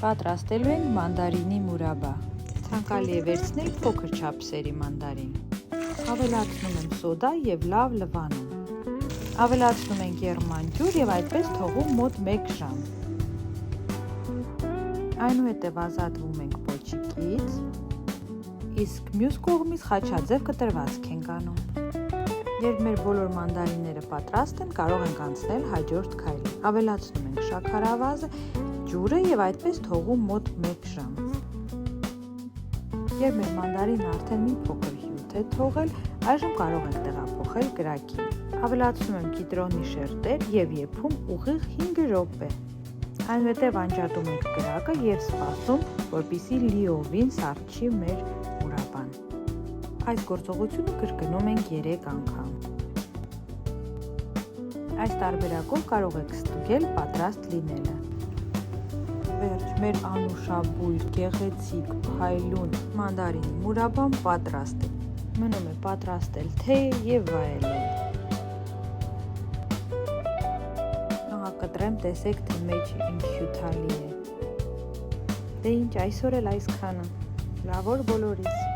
Պատրաստելու ենք մանդարինի մուրաբա։ Ցանկալի է վերցնել փոքր չափսերի մանդարին։ Ավելացնում եմ սոդա եւ լավ լվանում։ Ավելացնում ենք եռման ջուր եւ այդպես թողում մոտ 1 ժամ։ Այնուհետև ազատվում ենք պոչիկից, իսկ մյուս կողմից խաչաձև կտրվածք ենք անում։ Երբ մեր բոլոր մանդարինները պատրաստ են, կարող ենք անցնել հաջորդ քայլին։ Ավելացնում ենք շաքարավազը, ջուրը եւ այդպես թողում մոտ 1 ժամ։ Երբ մեր մանդարինը արդեն մի փոքր հյութ է թողել, այժմ կարող ենք տեղափոխել կրակին։ Ավելացնում եմ կիտրոնի շերտեր եւ եփում ուղիղ 5 րոպե։ Այնուհետև անջատում ենք կրակը եւ սպասում, որպեսզի լիովին սառչի մեր մուրաբան։ Այս գործողությունը կրկնում ենք 3 անգամ։ Այս տարբերակով կարող եք ստուգել պատրաստ լինելը։ Վերջ, մեր անուշաբույր, գեղեցիկ, փայլուն մանդարինի մուրաբան պատրաստ է։ Մնում է պատրաստել թեյը եւ վայելել։ Կտրեմ, տեսեք, թե մեջը ինչ հյութալի է։ Դե ինչ, այսօր էլ այսքանը։ Լավ օր բոլորիս։